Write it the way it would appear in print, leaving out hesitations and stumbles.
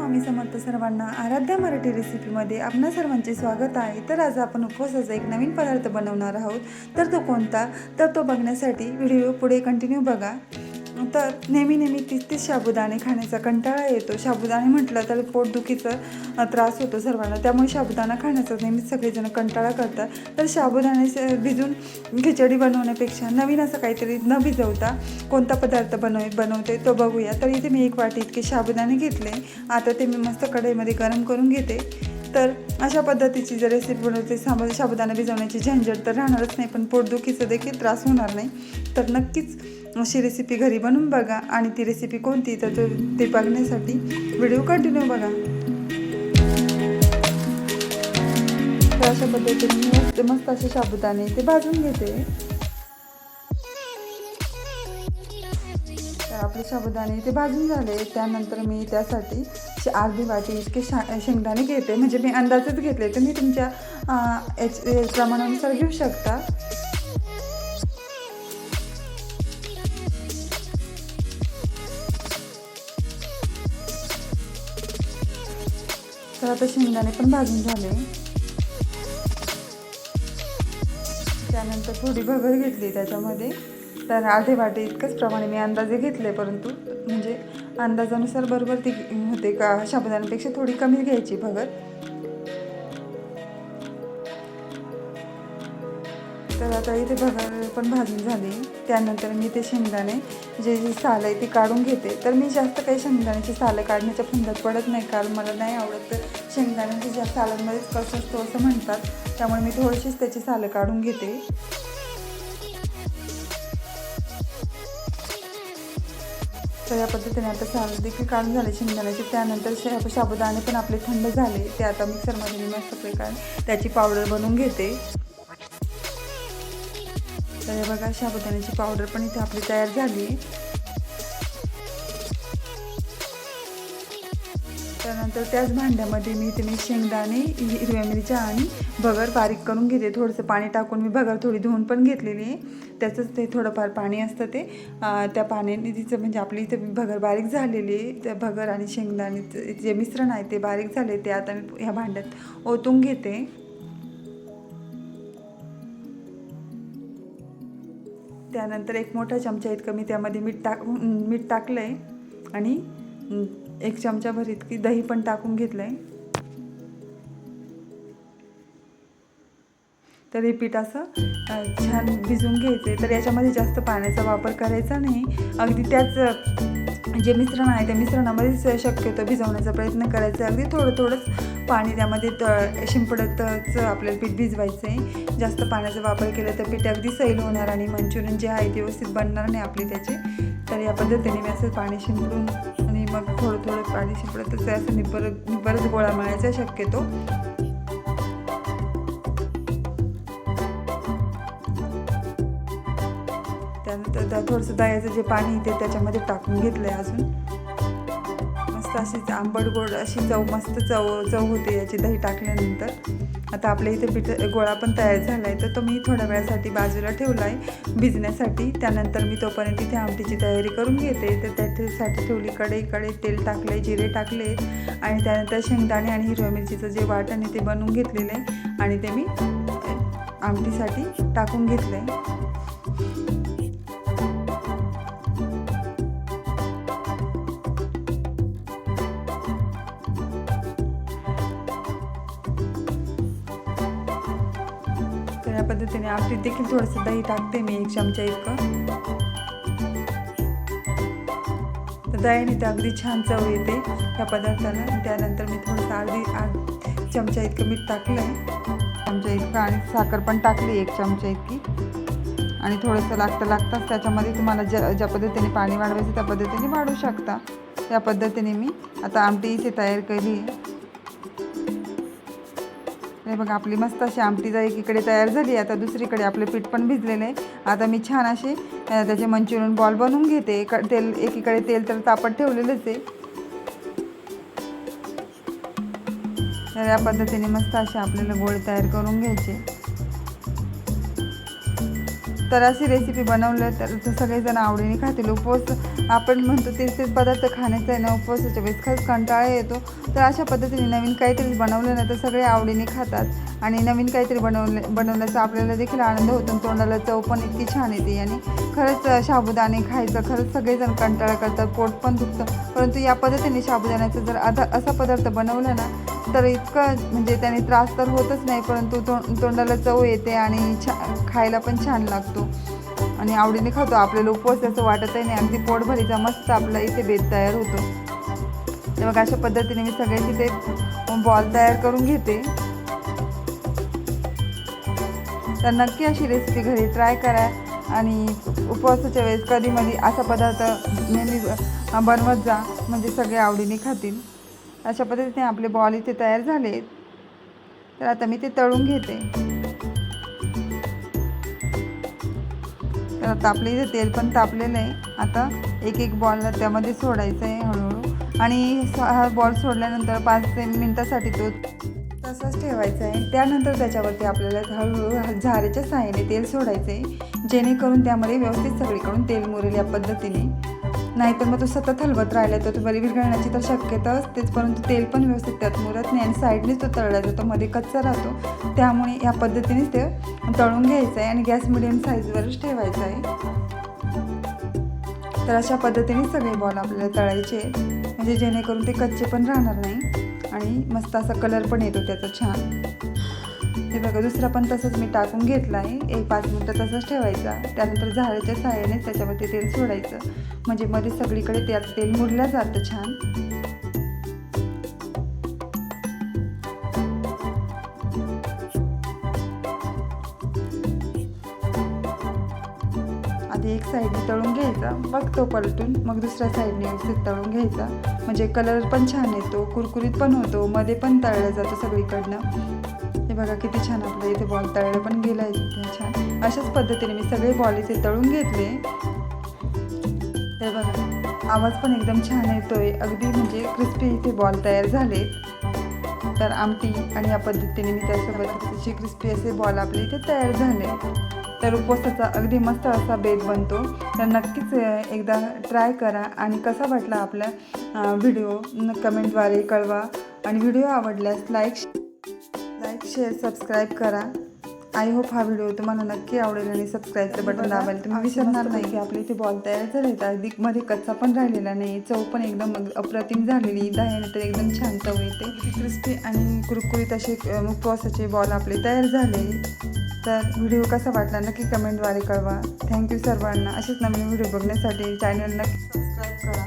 स्वामी समर्थ सर्वांना आराध्या मराठी रेसिपीमध्ये आपणा सर्वांचे स्वागत आहे। तर आज आपण उपवासाचा एक नवीन पदार्थ बनवणार आहोत। तर तो कोणता, तर तो बघण्यासाठी व्हिडिओ पुढे कंटिन्यू बघा। तर नेहमी तीच साबुदाणे खाण्याचा कंटाळा येतो। साबुदाणे म्हटलं तर पोटदुखीचा त्रास होतो सर्वांना, त्यामुळे साबुदाणा खाण्याचा नेहमीच सगळेजण कंटाळा करतात। तर साबुदाणे भिजून खिचडी बनवण्यापेक्षा नवीन असं काहीतरी न भिजवता कोणता पदार्थ बनवते तो बघूया। तर इथे मी 1 वाटी इतके साबुदाणे घेतले। आता ते मी मस्त कढईमध्ये गरम करून घेते। तर अशा पद्धतीची जर रेसिपी बनवते, साबुदाणा भिजवण्याची झंझट तर राहणारच नाही, पण पोटदुखीचा देखील त्रास होणार नाही। तर नक्कीच अशी रेसिपी घरी बनवून बघा। आणि ती रेसिपी कोणती, तर ते बघण्यासाठी व्हिडिओ कंटिन्यू बघा। तर अशा पद्धतीने मस्त असे साबुदाणे ते भाजून घेते। तर आपले साबुदाणे ते भाजून झाले। त्यानंतर मी त्यासाठी अर्धी वाटी इतके शेंगदाणे घेते। म्हणजे मी अंदाजच घेतले, तुम्ही तुमच्या प्रमाणानुसार घेऊ शकता। तर आता शेंगदाणे पण भाजून झाले। त्यानंतर थोडी भगर घेतली त्याच्यामध्ये। तर अर्धे वाटी इतकंच प्रमाणे मी अंदाजे घेतले, परंतु म्हणजे अंदाजानुसार बरोबर ती होते का, साबुदाण्यापेक्षा थोडी कमी घ्यायची भगर। तर आता इथे भगर पण भाजून झाली। त्यानंतर मी ते शेंगदाणे जे साल आहे ते काढून घेते। तर मी जास्त काही शेंगदाण्याची सालं काढण्याच्या फंदात पडत नाही, कारण मला नाही आवडत शेंगदाण्याची ज्या सालांमध्येच कस असतो असं म्हणतात, त्यामुळे मी थोडीशीच त्याची सालं काढून घेते। तर या पद्धतीने आता साल देखील काढून झाले शेंगदाण्याचे। त्यानंतर साबुदाणे पण आपले थंड झाले। ते आता मिक्सरमध्ये मी मस्त प्रकारे त्याची पावडर बनवून घेते। तर हे बघा, साबुदाण्याची पावडर पण इथे आपली तयार झाली। त्यानंतर त्याच भांड्यामध्ये मी इथे शेंगदाणे, हिरव्या मिरच्या आणि भगर बारीक करून घेते। थोडंसं पाणी टाकून मी भगर थोडी धुवून पण घेतलेली आहे। त्याचंच ते थोडंफार पाणी असतं ते, त्या पाण्याने तिचं म्हणजे आपली इथे भगर बारीक झालेली आहे। त्या भगर आणि शेंगदाणे जे मिश्रण आहे ते बारीक झाले, ते आता मी ह्या भांड्यात ओतून घेते। त्यानंतर 1 मोठा चमचा इतकं मी त्यामध्ये मीठ टाकलं आहे आणि 1 चमचाभर इतकी दही पण टाकून घेतलं आहे। तर हे पीठ असं छान भिजवून घ्यायचे। तर याच्यामध्ये जास्त पाण्याचा वापर करायचा नाही, अगदी त्याच जे मिश्रण आहे त्या मिश्रणामध्येच शक्यतो भिजवण्याचा प्रयत्न करायचा। अगदी थोडंच पाणी त्यामध्ये शिंपडतच आपल्याला पीठ भिजवायचं आहे। जास्त पाण्याचा वापर केला तर पीठ अगदी सैल होणार आणि मंचुरियन जे आहे ते व्यवस्थित बनणार नाही आपले त्याचे। तर या पद्धतीने मी असं पाणी शिंपडून आणि मग थोडं पाणी शिंपडतच असं निब्बरच गोळा मळायचा शक्यतो। त्यानंतर थोडंसं दह्याचं जे पाणी ते त्याच्यामध्ये टाकून घेतलं आहे। अजून मस्त अशी आंबट गोड अशी मस्त चव होते याची दही टाकल्यानंतर। आता आपल्या इथे गोळा पण तयार झाला आहे। तर तो मी थोड्या वेळासाठी बाजूला ठेवला आहे भिजण्यासाठी। त्यानंतर मी तोपर्यंत इथे आमटीची तयारी करून घेते। तर त्याच्यासाठी ठेवली कढई तेल टाकले, जिरे टाकले आणि त्यानंतर शेंगदाणे आणि हिरव्या मिरचीचं जे वाटण आहे ते बनवून घेतलेलं आहे आणि ते मी आमटीसाठी टाकून घेतलं आहे। तर या पद्धतीने आमटीत देखील थोडंसं दही टाकते मी 1 चमचा इतकं। तर दह्याने तर अगदी छान चव येते या पदार्थाला। त्यानंतर मी थोडंसं अर्धी चमचा इतकं मीठ टाकलं आहे, चमचा इतकं, आणि साखर पण टाकली 1 चमचा इतकी। आणि थोडंसं लागताच त्याच्यामध्ये तुम्हाला ज्या पद्धतीने पाणी वाढवायचं त्या पद्धतीने वाढवू शकता। या पद्धतीने मी आता आमटी इथे तयार केली आहे। हे बघा, आपली मस्त अशी आमटी एकीकडे तयार झाली। आता दुसरीकडे आपले पीठ पण भिजलेलं आहे। आता मी छान असे त्याचे मंचुरियन बॉल बनवून घेते। एकीकडे तेल तर तापत ठेवलेलंच आहे। तर या पद्धतीने मस्त असे आपल्याला गोळे तयार करून घ्यायचे। तर अशी रेसिपी बनवलं तर सगळेजण आवडीने खातील. उपवास आपण म्हणतो तेच पदार्थ खाण्याचा आहे ना, उपवासाच्या वेळेस खरंच कंटाळा येतो. तर अशा पद्धतीने नवीन काहीतरी बनवलं ना तर सगळे आवडीने खातात आणि नवीन काहीतरी बनवण्याचा आपल्याला देखील आनंद होतो. तोंडाला चव पण इतकी छान येते आणि खरंच साबुदाणे खायचं खरंच सगळेजण कंटाळा करतात, पोट पण दुखतं. परंतु या पद्धतीने साबुदाण्याचं जर असा पदार्थ बनवला ना तर इतकं म्हणजे त्याने त्रास तर होतच नाही, परंतु तोंडाला चव येते आणि खायला पण छान लागतो आणि आवडीने खातो. आपल्याला उपवास असं वाटतही नाही, अगदी पोटभरीचा मस्त आपला इथे बेत तयार होतो. तर मग अशा पद्धतीने मी सगळ्याची ते बॉल तयार करून घेते. तर नक्की अशी रेसिपी घरी ट्राय करा आणि उपवासाच्या वेळेस कधीमधी असा पदार्थ नेहमी बनवत जा, म्हणजे सगळे आवडीने खातील. अशा पद्धतीने आपले बॉल इथे तयार झाले. तर आता मी ते तळून घेते. तर आता आपलं इथे तेल पण तापलेलं आहे. आता एक बॉल त्यामध्ये सोडायचं आहे हळूहळू आणि हा बॉल सोडल्यानंतर 5 मिनिटासाठी तो तसाच ठेवायचा आहे. त्यानंतर त्याच्यावरती आपल्याला हळूहळू झारेच्या साहाय्याने तेल सोडायचं आहे, जेणेकरून त्यामध्ये व्यवस्थित सगळीकडून तेल मुरेल या पद्धतीने. नाहीतर मग तो सतत हलवत राहिला तर तो बरी विरघळण्याची तर शक्यता असतेच, परंतु तेल पण व्यवस्थित त्यात मुरत नाही आणि साईडनेच तो तळला जातो, मध्ये कच्चा राहतो. त्यामुळे या पद्धतीनेच ते तळून घ्यायचं आहे आणि गॅस मिडियम साईजवरच ठेवायचा आहे. तर अशा पद्धतीने सगळे बॉल आपल्याला तळायचे म्हणजे जेणेकरून ते कच्चे पण राहणार नाही आणि मस्त असा कलर पण येतो त्याचा छान. हे बघा दुसरा पण तसंच मी टाकून घेतला आहे. 5 मिनटं तसंच ठेवायचा. त्यानंतर झाऱ्याच्या साहाय्यानेच त्याच्यावरती तेल सोडायचं, म्हणजे मध्ये सगळीकडे त्यात तेल मुरलं जातं छान. आधी एक साईडने तळून घ्यायचा, मग तो पलटून मग दुसऱ्या साईडने व्यवस्थित तळून घ्यायचा, म्हणजे कलर पण छान येतो, कुरकुरीत पण होतो, मध्ये पण तळला जातो सगळीकडनं. हे बघा किती छान आपलं इथे बॉल तळलं पण गेलं आहे इथे छान. अशाच पद्धतीने मी सगळे बॉल इथे तळून घेतले. हे बघा आवाज पण एकदम छान येतोय, अगदी म्हणजे क्रिस्पी इथे बॉल तयार झाले. तर आमटी आणि या पद्धतीने मी त्यासोबत असे क्रिस्पी असे बॉल आपले इथे तयार झाले. तर उपवासाचा अगदी मस्त असा बेत बनतो. तर नक्कीच एकदा ट्राय करा आणि कसा वाटला आपला व्हिडिओ कमेंटद्वारे कळवा आणि व्हिडिओ आवडल्यास लाईक शेअर सबस्क्राईब करा. आय होप हा व्हिडिओ तुम्हाला नक्की आवडेल आणि सबस्क्राईबचं बटन दाबायला तुम्ही विसरणार नाही. की आपले इथे बॉल तयार झाले तर अगदी मध्ये कच्चा पण राहिलेला नाही, चव पण एकदम अप्रतिम झालेली, दह्याने तर एकदम छान चव येते. क्रिस्पी आणि कुरकुरीत असे उपवासाचे बॉल आपले तयार झाले. तर व्हिडिओ कसा वाटला नक्की कमेंटद्वारे कळवा. थँक्यू सर्वांना. असेच नवीन व्हिडिओ बघण्यासाठी चॅनल नक्की सबस्क्राईब करा.